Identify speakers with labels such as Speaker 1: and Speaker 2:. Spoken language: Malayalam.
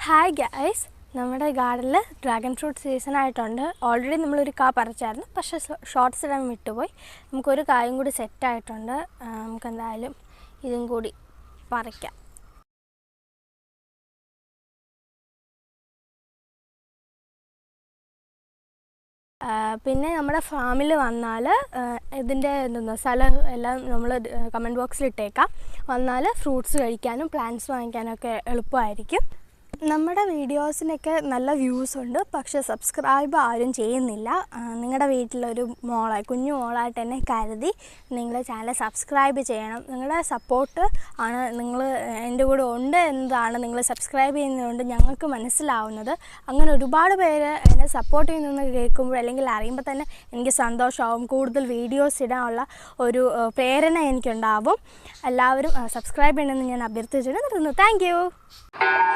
Speaker 1: ഹായ് ഗൈസ്, നമ്മുടെ ഗാർഡനിൽ ഡ്രാഗൺ ഫ്രൂട്ട് സീസൺ ആയിട്ടുണ്ട്. ഓൾറെഡി നമ്മളൊരു കാ പറിച്ചായിരുന്നു, പക്ഷേ ഷോർട്ട്സ് ഇടാൻ വിട്ടുപോയി. നമുക്കൊരു കായും കൂടി സെറ്റായിട്ടുണ്ട്. നമുക്കെന്തായാലും ഇതും കൂടി പറിക്കാം. പിന്നെ നമ്മുടെ ഫാമിൽ വന്നാൽ ഇതിൻ്റെ സ്ഥലം എല്ലാം നമ്മൾ കമൻറ്റ് ബോക്സിൽ ഇട്ടേക്കാം. വന്നാൽ ഫ്രൂട്ട്സ് കഴിക്കാനും പ്ലാന്റ്സ് വാങ്ങിക്കാനും ഒക്കെ എളുപ്പമായിരിക്കും. നമ്മുടെ വീഡിയോസിനൊക്കെ നല്ല വ്യൂസ് ഉണ്ട്, പക്ഷേ സബ്സ്ക്രൈബ് ആരും ചെയ്യുന്നില്ല. നിങ്ങളുടെ വീട്ടിലൊരു കുഞ്ഞു മോളായിട്ട് എന്നെ കരുതി നിങ്ങൾ ചാനൽ സബ്സ്ക്രൈബ് ചെയ്യണം. നിങ്ങളുടെ സപ്പോർട്ട് ആണ്, നിങ്ങൾ എൻ്റെ കൂടെ ഉണ്ട് എന്നതാണ് നിങ്ങൾ സബ്സ്ക്രൈബ് ചെയ്യുന്നതുകൊണ്ട് ഞങ്ങൾക്ക് മനസ്സിലാവുന്നത്. അങ്ങനെ ഒരുപാട് പേര് എന്നെ സപ്പോർട്ട് ചെയ്യുന്നതെന്ന് കേൾക്കുമ്പോൾ അല്ലെങ്കിൽ അറിയുമ്പോൾ തന്നെ എനിക്ക് സന്തോഷമാവും. കൂടുതൽ വീഡിയോസ് ഇടാനുള്ള ഒരു പ്രേരണ എനിക്കുണ്ടാവും. എല്ലാവരും സബ്സ്ക്രൈബ് ചെയ്യണമെന്ന് ഞാൻ അഭ്യർത്ഥിച്ചിട്ട് നിർത്തുന്നു. Thank you.